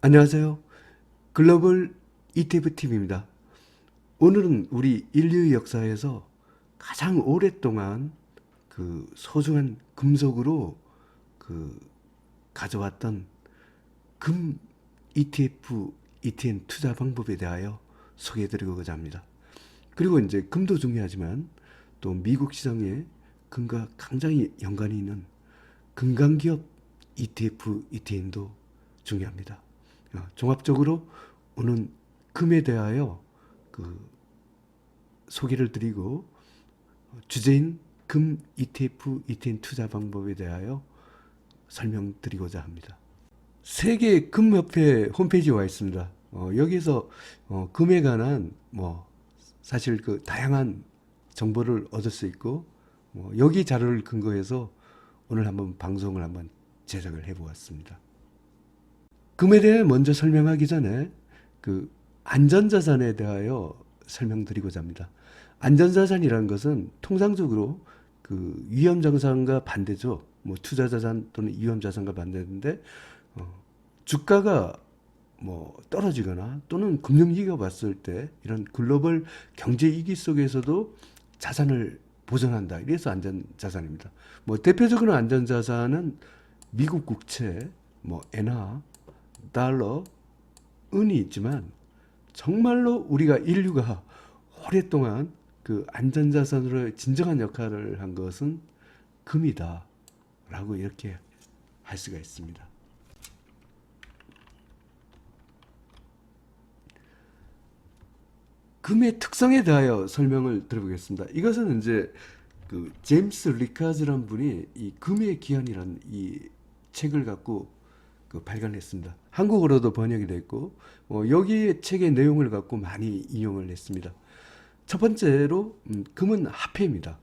안녕하세요. 글로벌 ETF 팀입니다. 오늘은 우리 인류의 역사에서 가장 오랫동안 그 소중한 금속으로 그 가져왔던 금 ETF, ETN 투자 방법에 대하여 소개해드리고자 합니다. 그리고 이제 금도 중요하지만 또 미국 시장에 금과 굉장히 연관이 있는 금강기업 ETF, ETN도 중요합니다. 종합적으로 오늘 금에 대하여 그 소개를 드리고 주제인 금 ETF, ETN 투자 방법에 대하여 설명드리고자 합니다. 세계 금협회 홈페이지에 와 있습니다. 여기에서 금에 관한 사실 그 다양한 정보를 얻을 수 있고 여기 자료를 근거해서 오늘 한번 방송을 한번 제작을 해보았습니다. 금에 대해 먼저 설명하기 전에 그 안전자산에 대하여 설명드리고자 합니다. 안전자산이라는 것은 통상적으로 그 위험자산과 반대죠. 투자자산 또는 위험자산과 반대인데 주가가 떨어지거나 또는 금융위기가 왔을 때 이런 글로벌 경제 위기 속에서도 자산을 보존한다. 이래서 안전자산입니다. 대표적으로 안전자산은 미국 국채, 엔화, 달러, 은이 있지만 정말로 우리가 인류가 오랫동안 그 안전자산으로 진정한 역할을 한 것은 금이다 라고 이렇게 할 수가 있습니다. 금의 특성에 대하여 설명을 드려보겠습니다. 이것은 이제 그 제임스 리카즈라는 분이 이 금의 기한이라는 이 책을 갖고 발간했습니다. 한국어로도 번역이 됐고 여기 책의 내용을 갖고 많이 인용을 했습니다. 첫 번째로 금은 화폐입니다.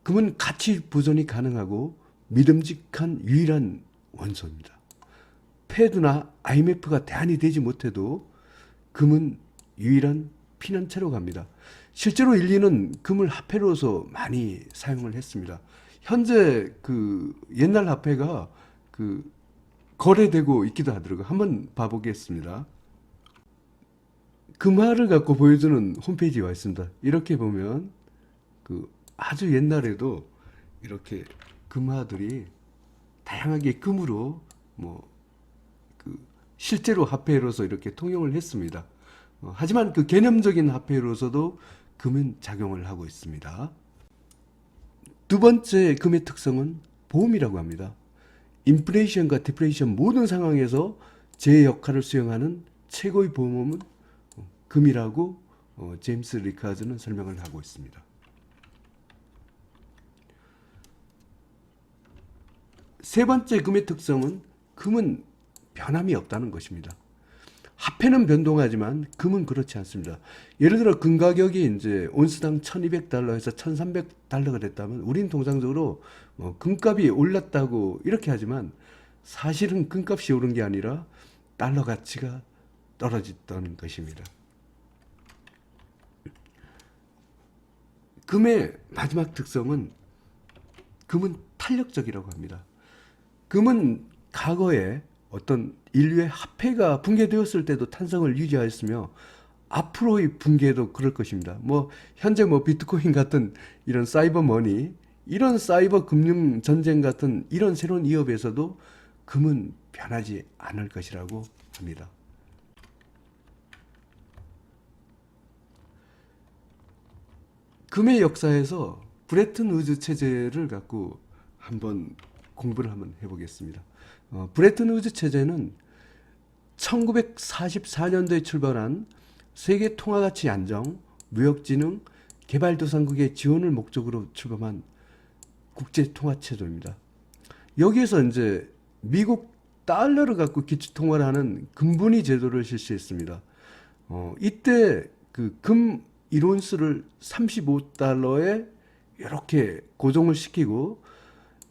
금은 가치 보존이 가능하고 믿음직한 유일한 원소입니다. 패드나 IMF가 대안이 되지 못해도 금은 유일한 피난처로 갑니다. 실제로 인류는 금을 화폐로서 많이 사용을 했습니다. 현재 그 옛날 화폐가 그 거래되고 있기도 하더라고요. 한번 봐보겠습니다. 금화를 갖고 보여주는 홈페이지에 와 있습니다. 이렇게 보면 그 아주 옛날에도 이렇게 금화들이 다양하게 금으로 그 실제로 화폐로서 이렇게 통용을 했습니다. 하지만 그 개념적인 화폐로서도 금은 작용을 하고 있습니다. 두 번째 금의 특성은 보험이라고 합니다. 인플레이션과 디플레이션 모든 상황에서 제 역할을 수행하는 최고의 보험은 금이라고 제임스 리카즈는 설명을 하고 있습니다. 세 번째 금의 특성은 금은 변함이 없다는 것입니다. 화폐는 변동하지만 금은 그렇지 않습니다. 예를 들어 금 가격이 이제 온스당 1200달러에서 1300달러가 됐다면 우리는 통상적으로 금값이 올랐다고 이렇게 하지만 사실은 금값이 오른 게 아니라 달러 가치가 떨어졌다는 것입니다. 금의 마지막 특성은 금은 탄력적이라고 합니다. 금은 과거에 어떤 인류의 화폐가 붕괴되었을 때도 탄성을 유지하였으며 앞으로의 붕괴도 그럴 것입니다. 현재 비트코인 같은 이런 사이버 머니, 이런 사이버 금융 전쟁 같은 이런 새로운 위협에서도 금은 변하지 않을 것이라고 합니다. 금의 역사에서 브레튼 우즈 체제를 갖고 한번 공부를 한번 해보겠습니다. 브레튼 우즈 체제는 1944년도에 출발한 세계 통화가치 안정, 무역진흥, 개발도상국의 지원을 목적으로 출범한 국제통화체조입니다. 여기에서 이제 미국 달러를 갖고 기초통화를 하는 금분위 제도를 실시했습니다. 이때 그 금 1온스를 35달러에 이렇게 고정을 시키고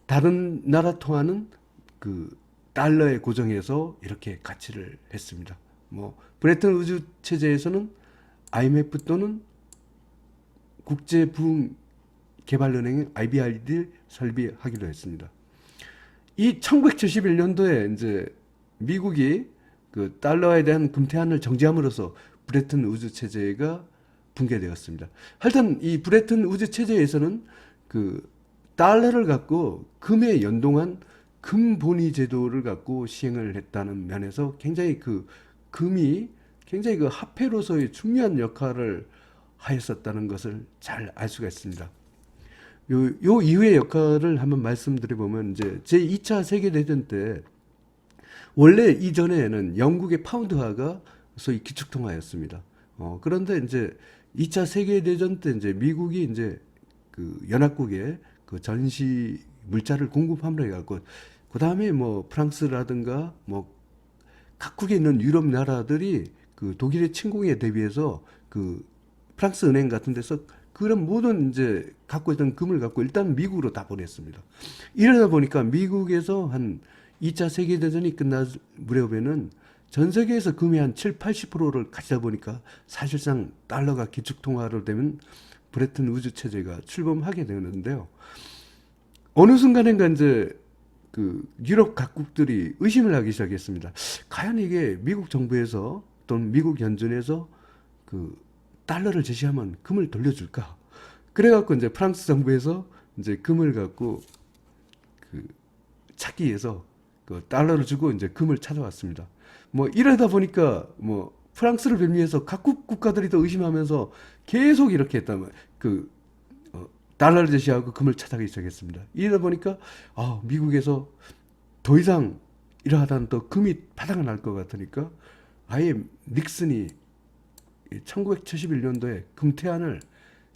다른 나라 통화는 그 달러에 고정해서 이렇게 가치를 했습니다. 브레튼 우즈 체제에서는 IMF 또는 국제부흥개발은행 IBRD를 설립하기로 했습니다. 이 1971년도에 이제 미국이 그 달러에 대한 금태환을 정지함으로써 브레튼 우즈 체제가 붕괴되었습니다. 하여튼 이 브레튼 우즈 체제에서는 그 달러를 갖고 금에 연동한 금본위 제도를 갖고 시행을 했다는 면에서 굉장히 그 금이 굉장히 그 화폐로서의 중요한 역할을 하였었다는 것을 잘 알 수가 있습니다. 요 이후의 역할을 한번 말씀드려보면 이제 제2차 세계대전 때 원래 이전에는 영국의 파운드화가 소위 기축통화였습니다. 그런데 이제 2차 세계대전 때 이제 미국이 이제 그 연합국에 그 전시 물자를 공급함으로 해갖고 그 다음에 뭐 프랑스라든가 뭐 각국에 있는 유럽 나라들이 그 독일의 침공에 대비해서 그 프랑스 은행 같은 데서 그런 모든 이제 갖고 있던 금을 갖고 일단 미국으로 다 보냈습니다. 이러다 보니까 미국에서 한 2차 세계대전이 끝날 무렵에는 전 세계에서 금이 한 7, 80%를 가지다 보니까 사실상 달러가 기축통화로 되면 브레튼 우즈 체제가 출범하게 되는데요. 어느 순간인가 이제 그 유럽 각국들이 의심을 하기 시작했습니다. 과연 이게 미국 정부에서 또는 미국 연준에서 그 달러를 제시하면 금을 돌려줄까? 그래갖고 이제 프랑스 정부에서 이제 금을 갖고 그 찾기 위해서 그 달러를 주고 이제 금을 찾아왔습니다. 뭐 이러다 보니까 뭐 프랑스를 빌미해서 각국 국가들이 더 의심하면서 계속 이렇게 했다면 그 달러를 제시하고 금을 찾아가기 시작했습니다. 이러다 보니까 미국에서 더 이상 이러하다는 또 금이 바닥을 날 것 같으니까 아예 닉슨이 1971년도에 금태환을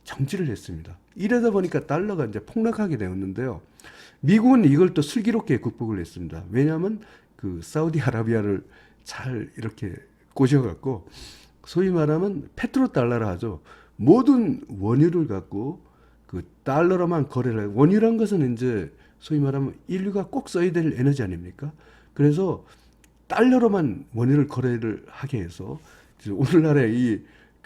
정지를 했습니다. 이러다 보니까 달러가 이제 폭락하게 되었는데요. 미국은 이걸 또 슬기롭게 극복을 했습니다. 왜냐하면 그 사우디아라비아를 잘 이렇게 꼬셔갖고 소위 말하면 페트로달러라 하죠. 모든 원유를 갖고 그 달러로만 거래를 해요. 원유란 것은 이제 소위 말하면 인류가 꼭 써야 될 에너지 아닙니까? 그래서 달러로만 원유를 거래를 하게 해서 오늘날의 이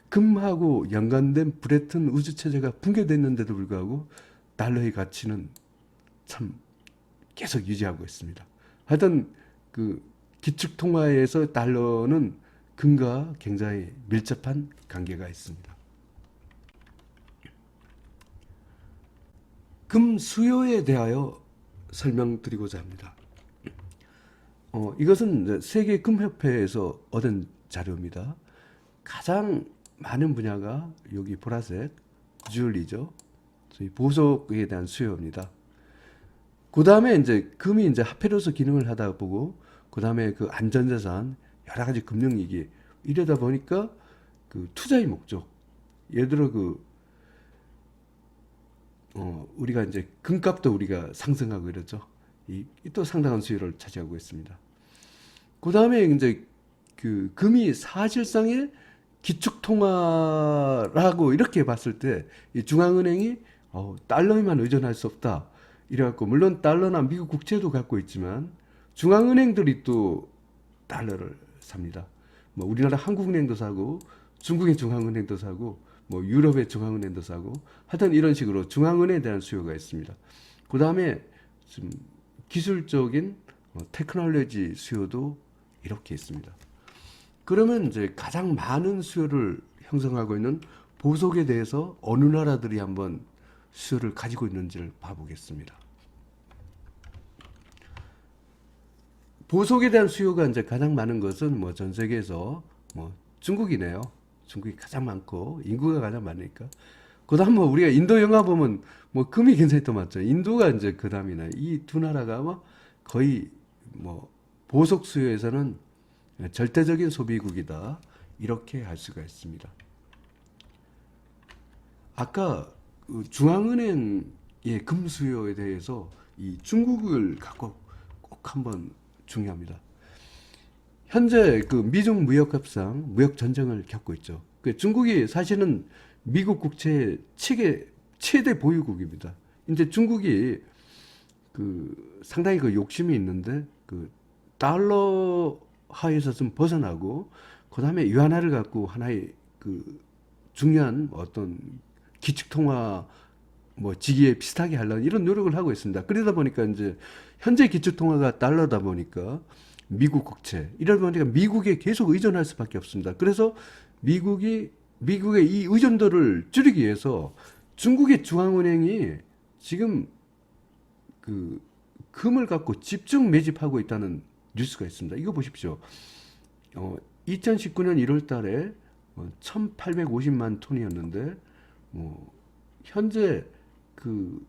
금하고 연관된 브레튼 우즈 체제가 붕괴됐는데도 불구하고 달러의 가치는 참 계속 유지하고 있습니다. 하여튼 그 기축 통화에서 달러는 금과 굉장히 밀접한 관계가 있습니다. 금 수요에 대하여 설명드리고자 합니다. 이것은 세계 금협회에서 얻은 자료입니다. 가장 많은 분야가 여기 보라색 주얼리죠. 보석에 대한 수요입니다. 그 다음에 이제 금이 이제 화폐로서 기능을 하다 보고 그 다음에 그 안전자산 여러 가지 금융위기 이러다 보니까 그 투자의 목적 예를 들어 그 우리가 이제 금값도 우리가 상승하고 이러죠. 또 상당한 수요를 차지하고 있습니다. 그 다음에 이제 그 금이 사실상의 기축통화라고 이렇게 봤을 때 이 중앙은행이 달러에만 의존할 수 없다. 이래갖고 물론 달러나 미국 국채도 갖고 있지만 중앙은행들이 또 달러를 삽니다. 뭐 우리나라 한국은행도 사고 중국의 중앙은행도 사고 뭐 유럽의 중앙은행도 사고 하여튼 이런 식으로 중앙은행에 대한 수요가 있습니다. 그 다음에 좀 기술적인 테크놀로지 수요도 이렇게 있습니다. 그러면 이제 가장 많은 수요를 형성하고 있는 보석에 대해서 어느 나라들이 한번 수요를 가지고 있는지를 봐보겠습니다. 보석에 대한 수요가 이제 가장 많은 것은 뭐 전 세계에서 뭐 중국이네요. 중국이 가장 많고 인구가 가장 많으니까. 그다음 뭐 우리가 인도 영화 보면 뭐 금이 굉장히 또 많죠. 인도가 이제 그다음이나 이 두 나라가 아마 거의 뭐 보석 수요에서는 절대적인 소비국이다. 이렇게 할 수가 있습니다. 아까 중앙은행의 금 수요에 대해서 이 중국을 갖고 꼭 한번 중요합니다. 현재 그 미중 무역 협상, 무역 전쟁을 겪고 있죠. 그 중국이 사실은 미국 국채의 최대 보유국입니다. 이제 중국이 그 상당히 그 욕심이 있는데 그 달러화에서 좀 벗어나고 그다음에 위안화를 갖고 하나의 그 중요한 어떤 기축통화 뭐 지기에 비슷하게 하려는 이런 노력을 하고 있습니다. 그러다 보니까 이제 현재 기축통화가 달러다 보니까 미국 국채. 이러다 보니까 미국에 계속 의존할 수밖에 없습니다. 그래서 미국의 이 의존도를 줄이기 위해서 중국의 중앙은행이 지금 그 금을 갖고 집중 매집하고 있다는 뉴스가 있습니다. 이거 보십시오. 2019년 1월 달에 1850만 톤이었는데, 현재 그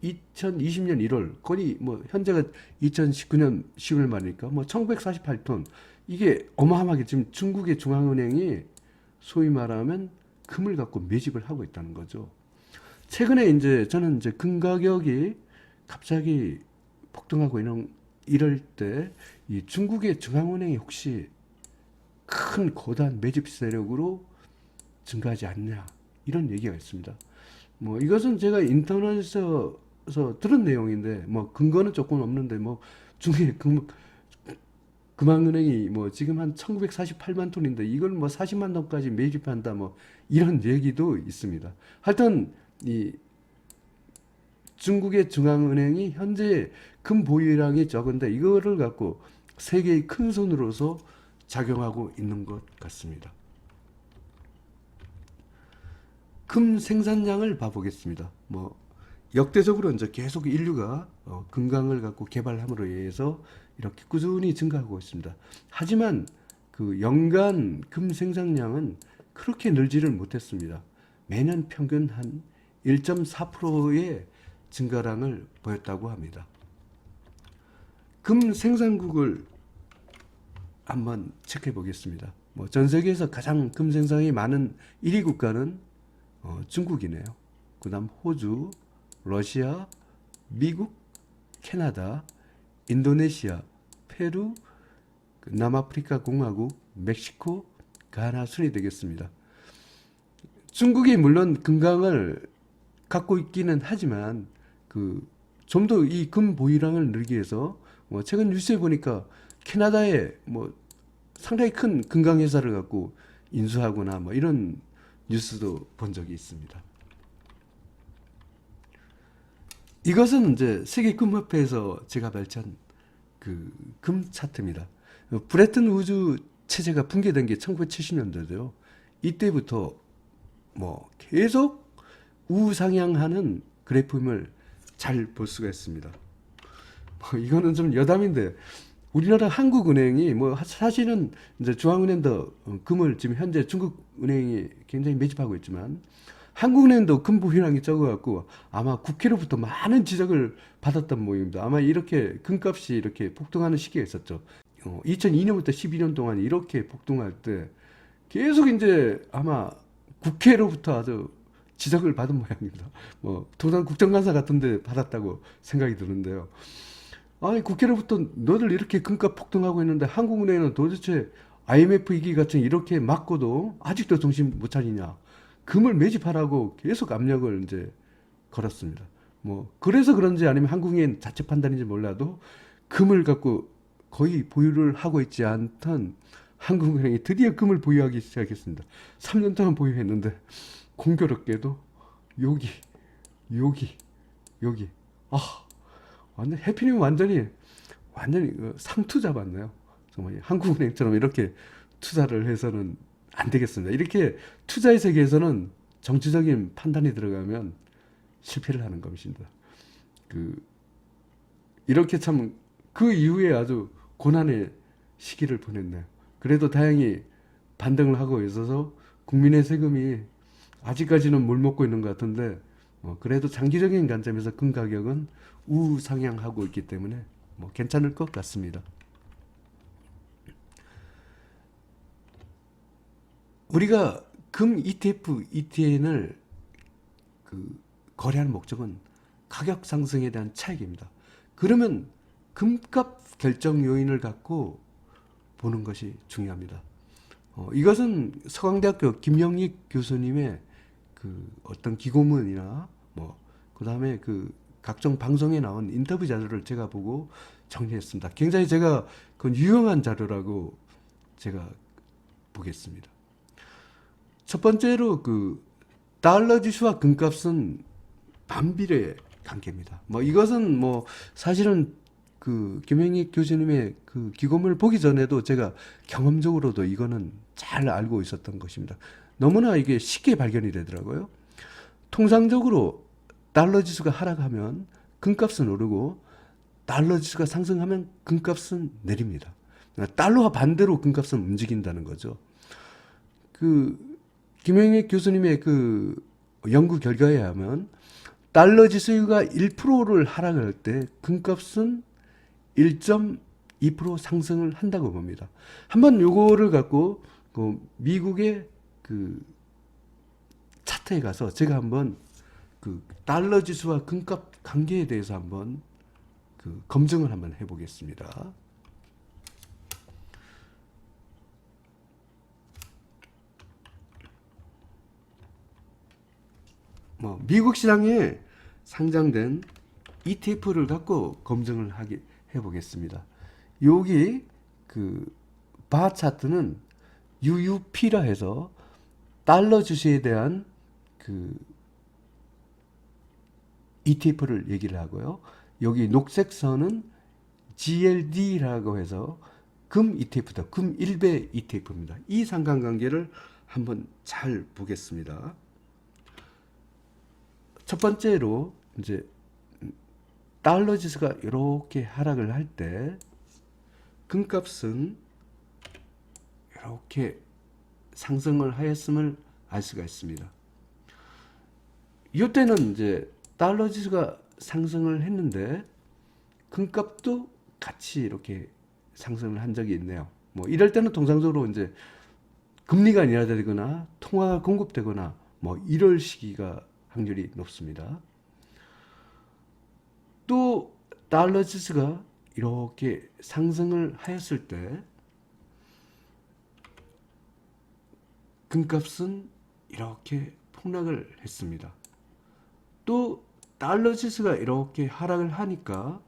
2020년 1월, 거의 현재가 2019년 10월 말이니까 1948톤. 이게 어마어마하게 지금 중국의 중앙은행이 소위 말하면 금을 갖고 매집을 하고 있다는 거죠. 최근에 저는 금 가격이 갑자기 폭등하고 이럴 때 이 중국의 중앙은행이 혹시 큰 거대한 매집 세력으로 증가하지 않냐 이런 얘기가 있습니다. 이것은 제가 인터넷에서 들은 내용인데 근거는 조금 없는데 중국의 금왕은행이 지금 한 1948만 톤인데 이걸 40만 톤까지 매집한다 이런 얘기도 있습니다. 하여튼 이 중국의 중앙은행이 현재 금 보유량이 적은데 이거를 갖고 세계의 큰 손으로서 작용하고 있는 것 같습니다. 금 생산량을 봐보겠습니다. 역대적으로 계속 인류가 금강을 갖고 개발함으로 인해서 이렇게 꾸준히 증가하고 있습니다. 하지만 그 연간 금 생산량은 그렇게 늘지를 못했습니다. 매년 평균 한 1.4%의 증가량을 보였다고 합니다. 금 생산국을 한번 체크해 보겠습니다. 전 세계에서 가장 금 생산이 많은 1위 국가는 중국이네요. 그 다음 호주, 러시아, 미국, 캐나다, 인도네시아, 페루, 남아프리카 공화국, 멕시코, 가나 순이 되겠습니다. 중국이 물론 금강을 갖고 있기는 하지만 좀 더 이 금 보유량을 늘리기 위해서 최근 뉴스에 보니까 캐나다에 상당히 큰 금강 회사를 갖고 인수하거나 이런 뉴스도 본 적이 있습니다. 이것은 세계 금협회에서 제가 발췌한 금 차트입니다. 브레튼 우주 체제가 붕괴된 게 1970년대인데요. 이때부터 계속 우상향하는 그래프임을 잘 볼 수가 있습니다. 이거는 좀 여담인데 우리나라 한국은행이 사실은 중앙은행도 금을 지금 현재 중국은행이 굉장히 매집하고 있지만 한국은행도 금 보유량이 적어갖고 아마 국회로부터 많은 지적을 받았던 모양입니다. 아마 이렇게 금값이 이렇게 폭등하는 시기가 있었죠. 2002년부터 12년 동안 이렇게 폭등할 때 계속 아마 국회로부터 아주 지적을 받은 모양입니다. 도당 국정감사 같은데 받았다고 생각이 드는데요. 아니 국회로부터 너들 이렇게 금값 폭등하고 있는데 한국은행은 도대체 IMF 위기 같은 이렇게 맞고도 아직도 정신 못 차리냐. 금을 매집하라고 계속 압력을 걸었습니다. 그래서 그런지 아니면 한국인 자체 판단인지 몰라도 금을 갖고 거의 보유를 하고 있지 않던 한국은행이 드디어 금을 보유하기 시작했습니다. 3년 동안 보유했는데 공교롭게도 여기 완전 해피님 완전히 상투 잡았네요. 정말 한국은행처럼 이렇게 투자를 해서는 안 되겠습니다. 이렇게 투자의 세계에서는 정치적인 판단이 들어가면 실패를 하는 것입니다. 이렇게 참 그 이후에 아주 고난의 시기를 보냈네요. 그래도 다행히 반등을 하고 있어서 국민의 세금이 아직까지는 물 먹고 있는 것 같은데 그래도 장기적인 관점에서 금 가격은 우상향하고 있기 때문에 괜찮을 것 같습니다. 우리가 금 ETF, ETN을 거래하는 목적은 가격 상승에 대한 차익입니다. 그러면 금값 결정 요인을 갖고 보는 것이 중요합니다. 이것은 서강대학교 김영익 교수님의 어떤 기고문이나 그 다음에 각종 방송에 나온 인터뷰 자료를 제가 보고 정리했습니다. 굉장히 제가 유용한 자료라고 제가 보겠습니다. 첫 번째로 달러 지수와 금값은 반비례 관계입니다. 이것은 사실은 그 김영익 교수님의 그 기고문을 보기 전에도 제가 경험적으로도 이거는 잘 알고 있었던 것입니다. 너무나 이게 쉽게 발견이 되더라고요. 통상적으로 달러 지수가 하락하면 금값은 오르고 달러 지수가 상승하면 금값은 내립니다. 달러와 반대로 금값은 움직인다는 거죠. 그 김영익 교수님의 그 연구 결과에 하면 달러 지수가 1%를 하락을 할 때 금값은 1.2% 상승을 한다고 봅니다. 한번 요거를 갖고 그 미국의 그 차트에 가서 제가 한번 그 달러 지수와 금값 관계에 대해서 한번 그 검증을 한번 해보겠습니다. 미국 시장에 상장된 ETF를 갖고 검증을 해보겠습니다. 여기 그 바 차트는 UUP라 해서 달러 지수에 대한 그 ETF를 얘기를 하고요. 여기 녹색 선은 GLD라고 해서 금 ETF다. 금 1배 ETF입니다. 이 상관관계를 한번 잘 보겠습니다. 첫 번째로 이제 달러 지수가 이렇게 하락을 할 때 금값은 이렇게 상승을 하였음을 알 수가 있습니다. 이때는 이제 달러 지수가 상승을 했는데 금값도 같이 이렇게 상승을 한 적이 있네요. 뭐 이럴 때는 통상적으로 이제 금리가 인하되거나 통화가 공급되거나 뭐 이럴 시기가 확률이 높습니다. 또 달러 지수가 이렇게 상승을 하였을 때 금값은 이렇게 폭락을 했습니다. 또 달러 지수가 이렇게 하락을 하니까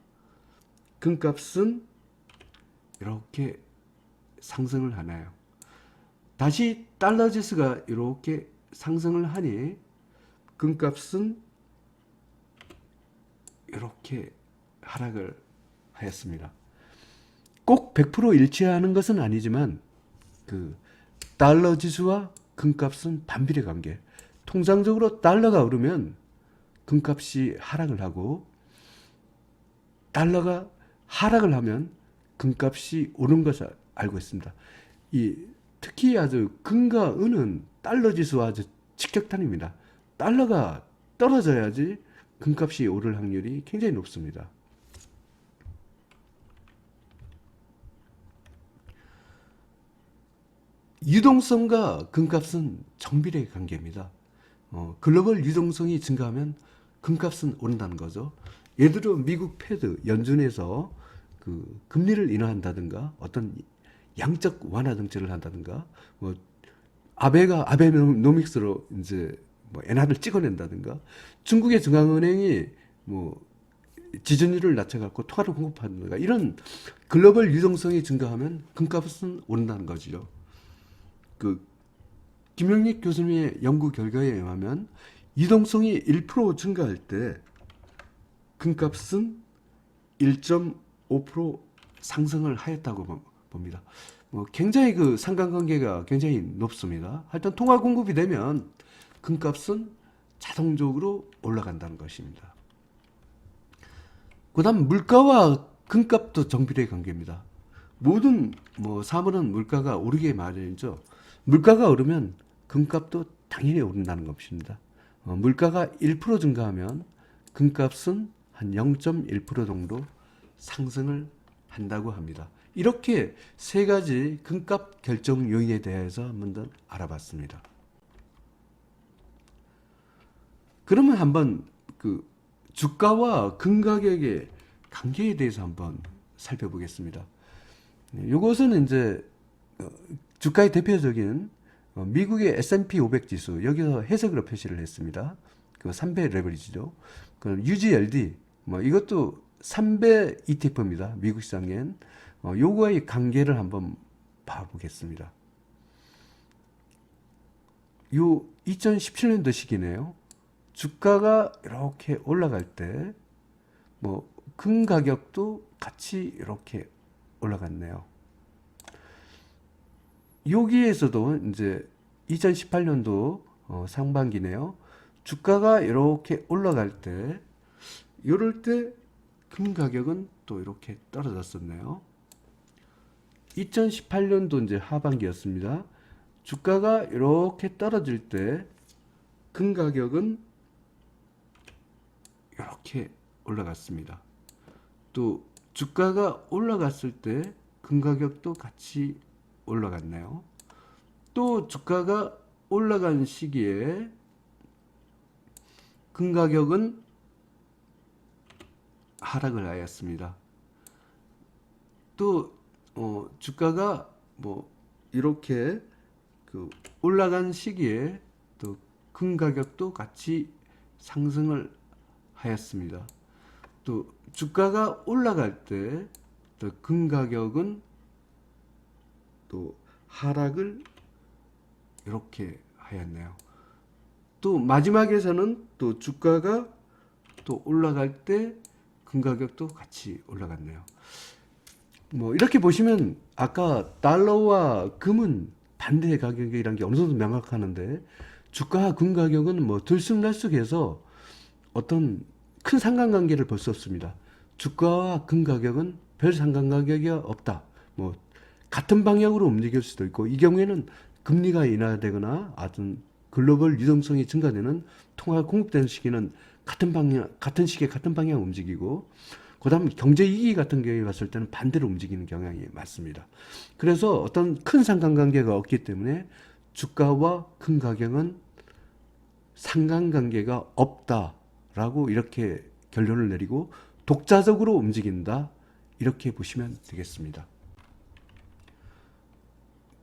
금값은 이렇게 상승을 하나요. 다시 달러 지수가 이렇게 상승을 하니 금값은 이렇게 하락을 하였습니다. 꼭 100% 일치하는 것은 아니지만 그 달러 지수와 금값은 반비례 관계. 통상적으로 달러가 오르면 금값이 하락을 하고 달러가 하락을 하면 금값이 오른 것을 알고 있습니다. 특히 아주 금과 은은 달러 지수와 아주 직격탄입니다. 달러가 떨어져야지 금값이 오를 확률이 굉장히 높습니다. 유동성과 금값은 정비례 관계입니다. 글로벌 유동성이 증가하면 금값은 오른다는 거죠. 예를 들어 미국 패드 연준에서 그 금리를 인하한다든가 어떤 양적 완화 정책을 한다든가 뭐 아베가 아베노믹스로 이제 뭐 엔화를 찍어낸다든가 중국의 중앙은행이 뭐 지준율을 낮춰갖고 통화를 공급한다든가 이런 글로벌 유동성이 증가하면 금값은 오른다는 거죠. 그 김영익 교수님의 연구 결과에 의하면 유동성이 1% 증가할 때 금값은 1.5% 상승을 하였다고 봅니다. 굉장히 그 상관관계가 굉장히 높습니다. 하여튼 통화 공급이 되면 금값은 자동적으로 올라간다는 것입니다. 그 다음 물가와 금값도 정비례 관계입니다. 모든 사물은 물가가 오르게 마련이죠. 물가가 오르면 금값도 당연히 오른다는 것입니다. 물가가 1% 증가하면 금값은 한 0.1% 정도 상승을 한다고 합니다. 이렇게 세 가지 금값 결정 요인에 대해서 한번 더 알아봤습니다. 그러면 한번 그 주가와 금 가격의 관계에 대해서 한번 살펴보겠습니다. 이것은 이제 주가의 대표적인 미국의 S&P 500 지수 여기서 해석으로 표시를 했습니다. 그 3배 레버리지죠. 그 UGLD 이것도 3배 ETF입니다. 미국 시장엔 요거의 관계를 한번 봐보겠습니다. 요 2017년도 시기네요. 주가가 이렇게 올라갈 때 금 가격도 같이 이렇게 올라갔네요. 여기에서도 이제 2018년도 상반기네요. 주가가 이렇게 올라갈 때, 이럴 때 금 가격은 또 이렇게 떨어졌었네요. 2018년도 이제 하반기였습니다. 주가가 이렇게 떨어질 때 금 가격은 이렇게 올라갔습니다. 또 주가가 올라갔을 때 금 가격도 같이 올라갔네요. 또 주가가 올라간 시기에 금 가격은 하락을 하였습니다. 또 주가가 뭐 이렇게 그 올라간 시기에 또 금 가격도 같이 상승을 하였습니다. 또 주가가 올라갈 때 또 금 가격은 또 하락을 이렇게 하였네요. 또 마지막에서는 또 주가가 또 올라갈 때 금 가격도 같이 올라갔네요. 뭐 이렇게 보시면 아까 달러와 금은 반대 가격이라는 게 어느 정도 명확하는데 주가와 금 가격은 뭐 들쑥날쑥해서 어떤 큰 상관관계를 볼 수 없습니다. 주가와 금 가격은 별 상관관계가 없다. 뭐 같은 방향으로 움직일 수도 있고 이 경우에는 금리가 인하되거나 어떤 글로벌 유동성이 증가되는 통화가 공급되는 시기는 같은 방향, 같은 시기에 같은 방향 움직이고 그다음 경제 위기 같은 경우에 봤을 때는 반대로 움직이는 경향이 많습니다. 그래서 어떤 큰 상관관계가 없기 때문에 주가와 금 가격은 상관관계가 없다라고 이렇게 결론을 내리고 독자적으로 움직인다 이렇게 보시면 되겠습니다.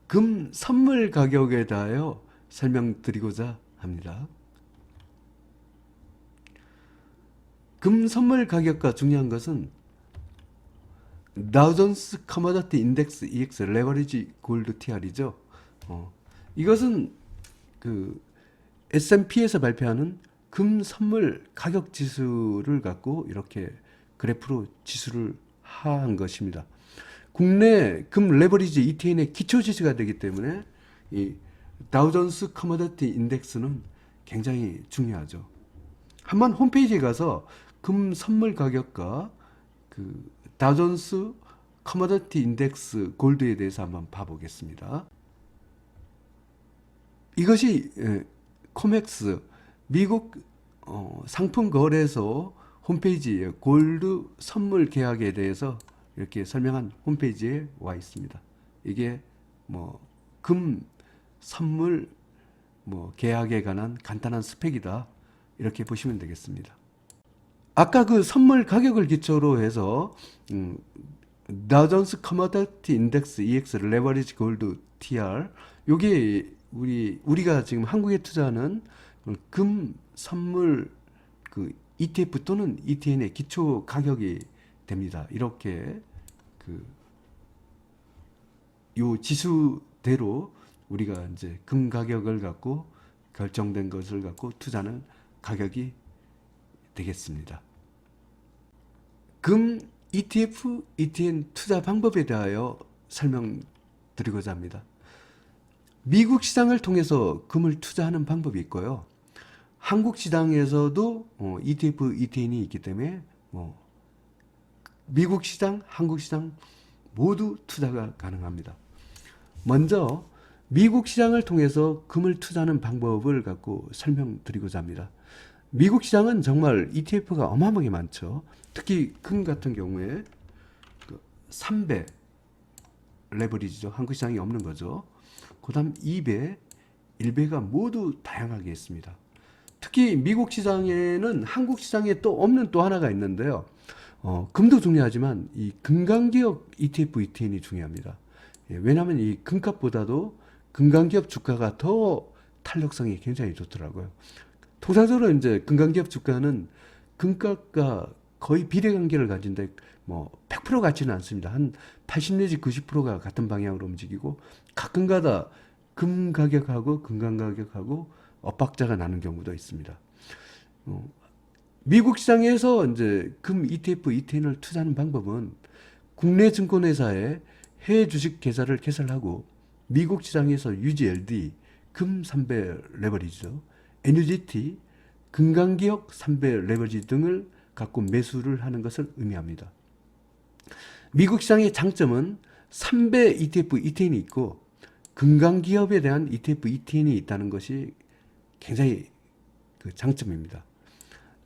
금 선물 가격에 대하여 설명드리고자 합니다. 금 선물 가격과 중요한 것은 다우존스 커머더티 인덱스 EX 레버리지 골드 TR이죠. 이것은 그 S&P에서 발표하는 금 선물 가격 지수를 갖고 이렇게 그래프로 지수를 하한 것입니다. 국내 금 레버리지 ETN의 기초 지수가 되기 때문에 이 다우존스 커머더티 인덱스는 굉장히 중요하죠. 한번 홈페이지에 가서 금 선물 가격과 그 다우존스 커머더티 인덱스 골드에 대해서 한번 봐보겠습니다. 이것이 코맥스 미국 상품 거래소 홈페이지에 골드 선물 계약에 대해서 이렇게 설명한 홈페이지에 와 있습니다. 이게 뭐 금 선물 뭐 계약에 관한 간단한 스펙이다 이렇게 보시면 되겠습니다. 아까 그 선물 가격을 기초로 해서 다우존스 커머더티 인덱스 EX 레버리지 골드 TR 요게 우리가 지금 한국에 투자하는 금 선물 그 ETF 또는 ETN의 기초 가격이 됩니다. 이렇게 요 지수대로 우리가 이제 금 가격을 갖고 결정된 것을 갖고 투자하는 가격이 되겠습니다. 금 ETF, ETN 투자 방법에 대하여 설명드리고자 합니다. 미국 시장을 통해서 금을 투자하는 방법이 있고요. 한국 시장에서도 ETF, ETN이 있기 때문에 미국 시장, 한국 시장 모두 투자가 가능합니다. 먼저 미국 시장을 통해서 금을 투자하는 방법을 갖고 설명드리고자 합니다. 미국 시장은 정말 ETF가 어마어마하게 많죠. 특히 금 같은 경우에 3배 레버리지죠. 한국 시장이 없는 거죠. 그 다음 2배, 1배가 모두 다양하게 있습니다. 특히 미국 시장에는 한국 시장에 또 없는 또 하나가 있는데요. 금도 중요하지만 이 금강기업 ETF, ETN이 중요합니다. 왜냐하면 이 금값보다도 금강기업 주가가 더 탄력성이 굉장히 좋더라고요. 통상적으로 이제 금강기업 주가는 금값과 거의 비례관계를 가진데 뭐 100% 같지는 않습니다. 한 80 내지 90%가 같은 방향으로 움직이고 가끔가다 금 가격하고 금강 가격하고 엇박자가 나는 경우도 있습니다. 미국 시장에서 이제 금 ETF, ETN을 투자하는 방법은 국내 증권회사의 해외 주식 계좌를 개설하고 미국 시장에서 UGLD, 금 3배 레버리지죠. NUGT, 금강기업 3배 레버리지 등을 갖고 매수를 하는 것을 의미합니다. 미국 시장의 장점은 3배 ETF, ETN이 있고 금강기업에 대한 ETF, ETN이 있다는 것이 굉장히 그 장점입니다.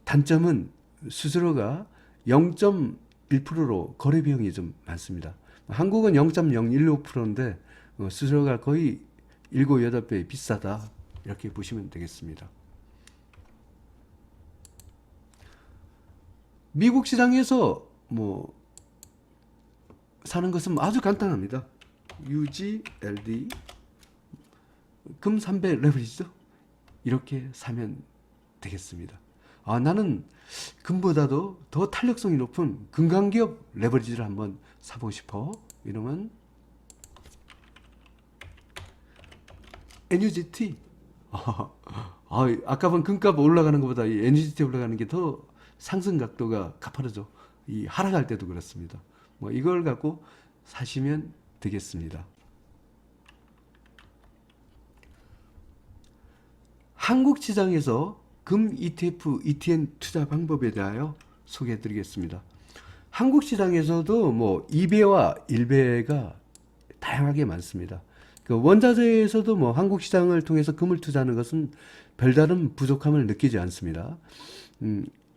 단점은 수수료가 0.1%로 거래 비용이 좀 많습니다. 한국은 0.015%인데 수수료가 거의 7, 8배 비싸다 이렇게 보시면 되겠습니다. 미국 시장에서 뭐 사는 것은 아주 간단합니다. UGLD 금 3배 레버리지죠. 이렇게 사면 되겠습니다. 나는 금보다도 더 탄력성이 높은 금강기업 레버리지를 한번 사보고 싶어. 이러면 NUGT. 아까 본 금값 올라가는 것보다 이 NUGT 올라가는 게 더 상승 각도가 가파르죠. 이 하락할 때도 그렇습니다. 뭐 이걸 갖고 사시면 되겠습니다. 한국 시장에서 금 ETF, ETN 투자 방법에 대하여 소개해 드리겠습니다. 한국 시장에서도 뭐 2배와 1배가 다양하게 많습니다. 그 원자재에서도 뭐 한국 시장을 통해서 금을 투자하는 것은 별다른 부족함을 느끼지 않습니다.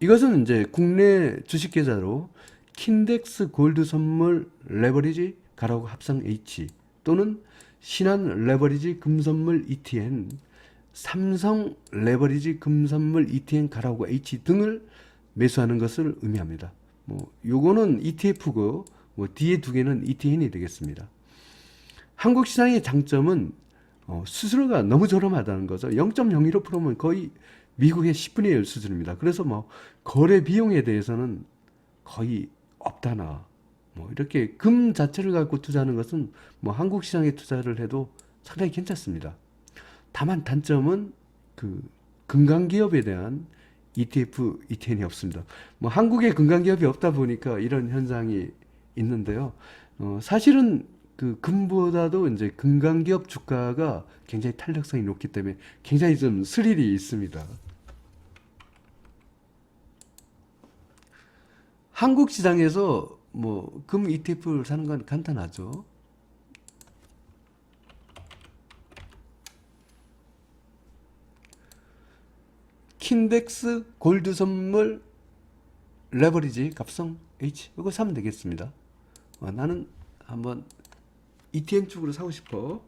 이것은 이제 국내 주식계좌로 킨덱스 골드 선물 레버리지 가로고 합성 H 또는 신한 레버리지 금선물 ETN, 삼성 레버리지 금선물 ETN 가로고 H 등을 매수하는 것을 의미합니다. 뭐 요거는 ETF고 뭐 뒤에 두 개는 ETN이 되겠습니다. 한국 시장의 장점은 수수료가 너무 저렴하다는 거죠. 0.015%면 거의 미국의 10분의 1 수준입니다. 그래서 뭐 거래 비용에 대해서는 거의 없다나 뭐 이렇게 금 자체를 갖고 투자하는 것은 뭐 한국 시장에 투자를 해도 상당히 괜찮습니다. 다만 단점은 그 금강기업에 대한 ETF, ETN이 없습니다. 뭐 한국에 금강기업이 없다 보니까 이런 현상이 있는데요. 사실은 그 금보다도 이제 금강기업 주가가 굉장히 탄력성이 높기 때문에 굉장히 좀 스릴이 있습니다. 한국 시장에서 뭐 금 ETF를 사는 건 간단하죠. 킨덱스 골드 선물 레버리지 갑성 H 이거 사면 되겠습니다. 나는 한번 ETN 쪽으로 사고 싶어.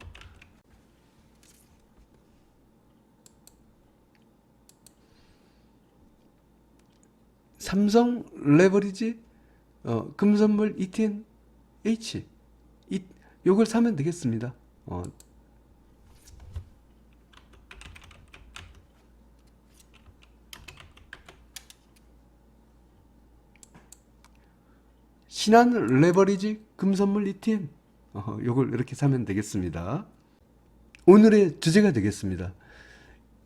삼성 레버리지 금선물 ETN H 요걸 사면 되겠습니다. 신한 레버리지 금선물 ETN 요걸 이렇게 사면 되겠습니다. 오늘의 주제가 되겠습니다.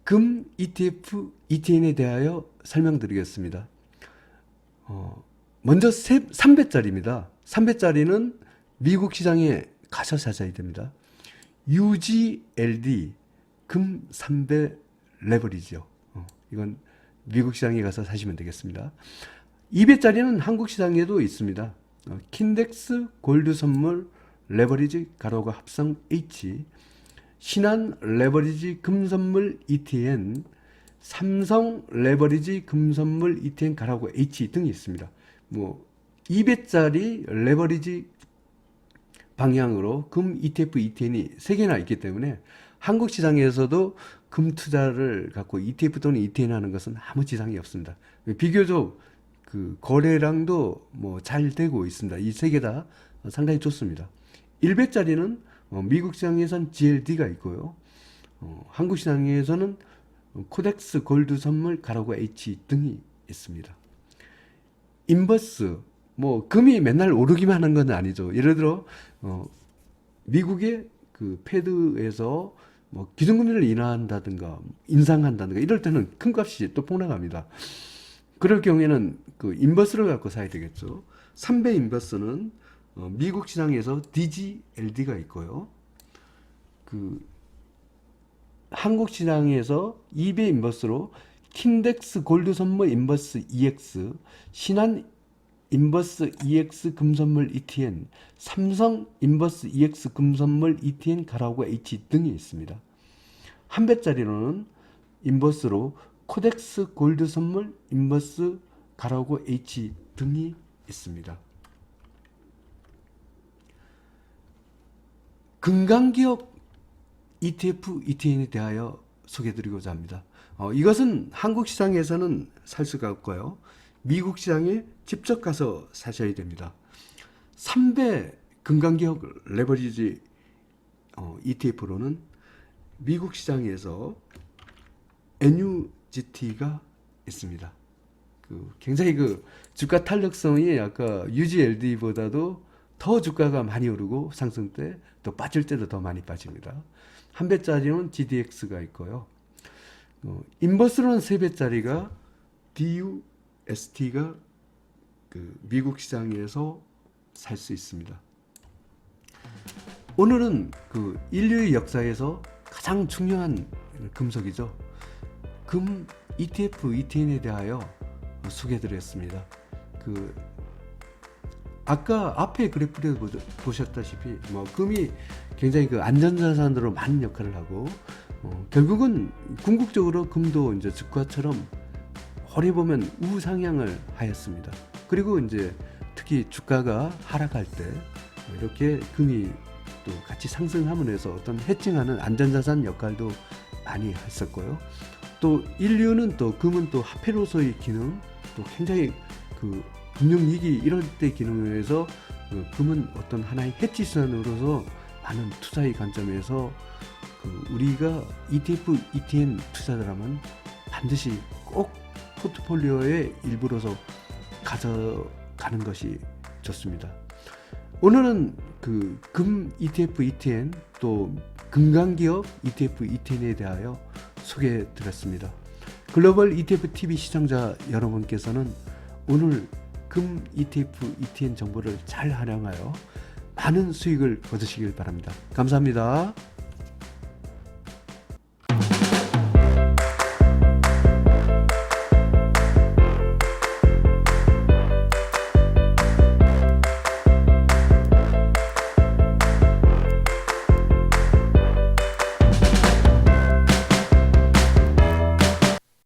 금 ETF, ETN에 대하여 설명드리겠습니다. 먼저 3배짜리입니다. 3배짜리는 미국 시장에 가서 사셔야 됩니다. UGLD 금 3배 레버리지요. 이건 미국 시장에 가서 사시면 되겠습니다. 2배짜리는 한국 시장에도 있습니다. 킨덱스 골드 선물 레버리지 가로가 합성 H, 신한 레버리지 금선물 ETN, 삼성 레버리지 금선물 ETN 가로고 H 등이 있습니다. 뭐 2배짜리 레버리지 방향으로 금 ETF, ETN이 3개나 있기 때문에 한국 시장에서도 금 투자를 갖고 ETF 또는 ETN 하는 것은 아무 지장이 없습니다. 비교적 그 거래량도 뭐 잘 되고 있습니다. 이 3개 다 상당히 좋습니다. 1배짜리는 미국 시장에선 GLD가 있고요. 한국 시장에서는 코덱스 골드 선물 가로고 H 등이 있습니다. 인버스 뭐 금이 맨날 오르기만 하는 건 아니죠. 예를 들어 미국의 그 패드에서 뭐 기준금리를 인하한다든가 인상한다든가 이럴 때는 금값이 또 폭락합니다. 그럴 경우에는 그 인버스를 갖고 사야 되겠죠. 3배 인버스는 미국 시장에서 DGLD가 있고요. 한국 시장에서 이베 인버스로 킨덱스 골드 선물 인버스 EX, 신한 인버스 EX 금선물 ETN, 삼성 인버스 EX 금선물 ETN 가라고 H 등이 있습니다. 한 배짜리로는 인버스로 코덱스 골드 선물 인버스 가라고 H 등이 있습니다. 금강기업 ETF, ETN에 대하여 소개해드리고자 합니다. 이것은 한국 시장에서는 살 수가 없고요. 미국 시장에 직접 가서 사셔야 됩니다. 3배 금강기업 레버리지 ETF로는 미국 시장에서 NUGT가 있습니다. 굉장히 주가 탄력성이 아까 UGLD보다도 더 주가가 많이 오르고 상승 때 또 빠질 때도 더 많이 빠집니다. 한 배짜리는 GDX가 있고요. 인버스로는 세 배짜리가 DUST가 미국 시장에서 살 수 있습니다. 오늘은 인류의 역사에서 가장 중요한 금속이죠. 금 ETF, ETN에 대하여 소개해드렸습니다. 아까 앞에 그래프에서 보셨다시피 금이 굉장히 안전자산으로 많은 역할을 하고 결국은 궁극적으로 금도 이제 주가처럼 오래 보면 우상향을 하였습니다. 그리고 이제 특히 주가가 하락할 때 이렇게 금이 또 같이 상승함으로써 어떤 해칭하는 안전자산 역할도 많이 했었고요. 또 인류는 또 금은 또 화폐로서의 기능, 또 굉장히 금융위기 이럴 때 기능을 해서 금은 어떤 하나의 해치 수단으로서 많은 투자의 관점에서 우리가 ETF, ETN 투자자라면 반드시 꼭 포트폴리오의 일부로서 가져가는 것이 좋습니다. 오늘은 금 ETF, ETN 또 금강기업 ETF, ETN에 대하여 소개해 드렸습니다. 글로벌 ETF TV 시청자 여러분께서는 오늘 금 ETF, ETN 정보를 잘 활용하여 많은 수익을 얻으시길 바랍니다. 감사합니다.